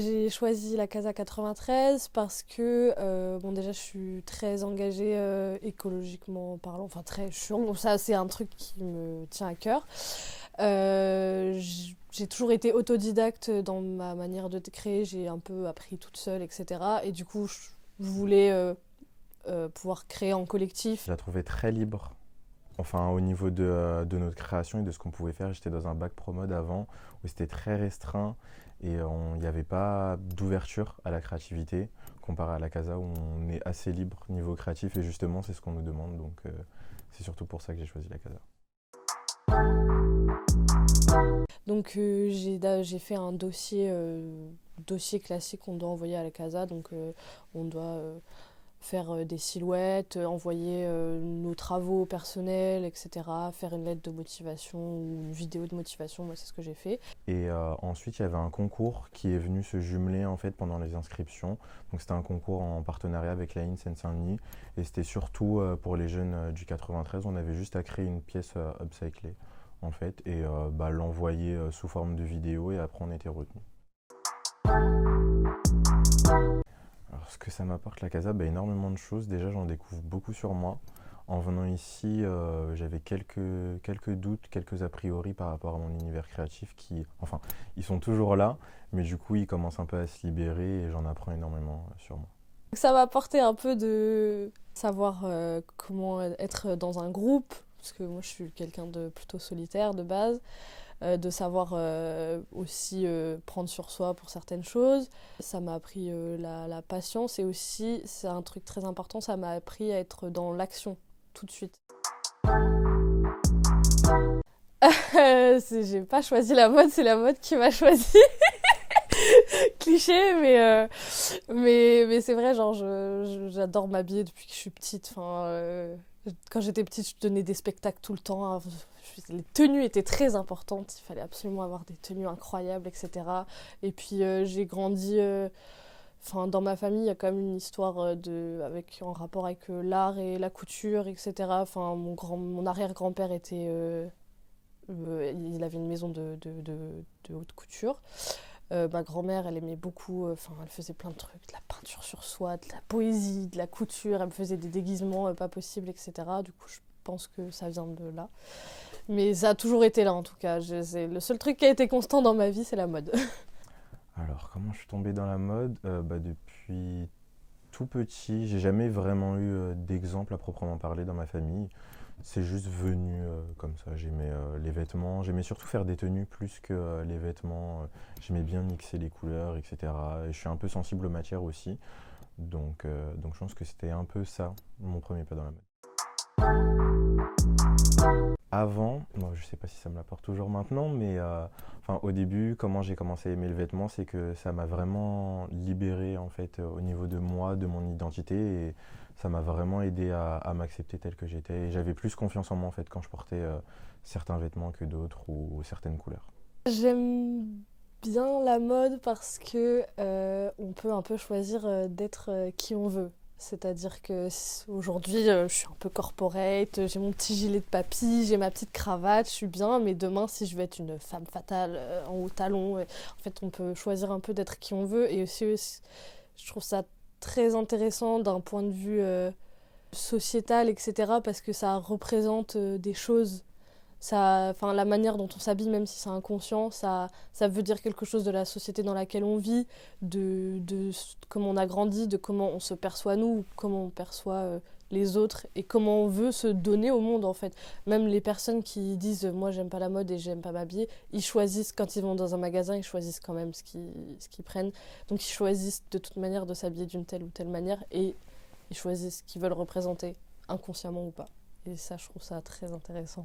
J'ai choisi la Casa 93 parce que, bon, déjà, je suis très engagée écologiquement parlant. Enfin, ça, c'est un truc qui me tient à cœur. J'ai toujours été autodidacte dans ma manière de créer. J'ai un peu appris toute seule, etc. Et du coup, je voulais pouvoir créer en collectif. Je la trouvais très libre. Enfin, au niveau de notre création et de ce qu'on pouvait faire, j'étais dans un bac pro mode avant où c'était très restreint et il n'y avait pas d'ouverture à la créativité comparé à la Casa où on est assez libre niveau créatif et justement c'est ce qu'on nous demande donc c'est surtout pour ça que j'ai choisi la Casa. Donc j'ai fait un dossier classique qu'on doit envoyer à la Casa. Donc on doit faire des silhouettes, envoyer nos travaux personnels, etc. Faire une lettre de motivation ou une vidéo de motivation, moi c'est ce que j'ai fait. Et ensuite il y avait un concours qui est venu se jumeler en fait pendant les inscriptions. Donc c'était un concours en partenariat avec la Seine-Saint-Denis et c'était surtout pour les jeunes du 93. On avait juste à créer une pièce upcyclée en fait et l'envoyer sous forme de vidéo et après on était retenu. Alors ce que ça m'apporte la Casa, énormément de choses. Déjà j'en découvre beaucoup sur moi. En venant ici, j'avais quelques doutes, quelques a priori par rapport à mon univers créatif qui, enfin, ils sont toujours là, mais du coup ils commencent un peu à se libérer et j'en apprends énormément sur moi. Ça m'a apporté un peu de savoir comment être dans un groupe, parce que moi je suis quelqu'un de plutôt solitaire de base. De savoir aussi prendre sur soi pour certaines choses. Ça m'a appris la patience et aussi, c'est un truc très important, ça m'a appris à être dans l'action tout de suite. J'ai pas choisi la mode, c'est la mode qui m'a choisi. Cliché, mais c'est vrai, genre j'adore m'habiller depuis que je suis petite. Enfin, quand j'étais petite, je donnais des spectacles tout le temps. Les tenues étaient très importantes, il fallait absolument avoir des tenues incroyables, etc. Et puis j'ai grandi, dans ma famille, il y a quand même une histoire en rapport avec l'art et la couture, etc. Enfin, mon arrière-grand-père il avait une maison de haute couture. Ma grand-mère, elle aimait beaucoup, elle faisait plein de trucs, de la peinture sur soie, de la poésie, de la couture, elle me faisait des déguisements pas possibles, etc. Du coup, je pense que ça vient de là. Mais ça a toujours été là, en tout cas. Le seul truc qui a été constant dans ma vie, c'est la mode. Alors comment je suis tombée dans la mode depuis tout petit, j'ai jamais vraiment eu d'exemple à proprement parler dans ma famille. C'est juste venu comme ça. J'aimais les vêtements, j'aimais surtout faire des tenues plus que les vêtements. J'aimais bien mixer les couleurs, etc. Et je suis un peu sensible aux matières aussi. Donc je pense que c'était un peu ça, mon premier pas dans la mode. Avant, bon, je sais pas si ça me l'apporte toujours maintenant, mais au début, comment j'ai commencé à aimer le vêtement, c'est que ça m'a vraiment libéré en fait au niveau de moi, de mon identité, et ça m'a vraiment aidé à m'accepter tel que j'étais. Et j'avais plus confiance en moi en fait quand je portais certains vêtements que d'autres ou certaines couleurs. J'aime bien la mode parce que on peut un peu choisir d'être qui on veut. C'est-à-dire que aujourd'hui, je suis un peu corporate, j'ai mon petit gilet de papy, j'ai ma petite cravate, je suis bien, mais demain, si je veux être une femme fatale en haut talons, en fait, on peut choisir un peu d'être qui on veut. Et aussi, je trouve ça très intéressant d'un point de vue sociétal, etc., parce que ça représente des choses. La manière dont on s'habille, même si c'est inconscient, ça veut dire quelque chose de la société dans laquelle on vit, de comment on a grandi, de comment on se perçoit nous, comment on perçoit les autres et comment on veut se donner au monde en fait. Même les personnes qui disent moi j'aime pas la mode et j'aime pas m'habiller, ils choisissent quand ils vont dans un magasin, ils choisissent quand même ce qu'ils prennent. Donc ils choisissent de toute manière de s'habiller d'une telle ou telle manière et ils choisissent ce qu'ils veulent représenter, inconsciemment ou pas. Et ça, je trouve ça très intéressant.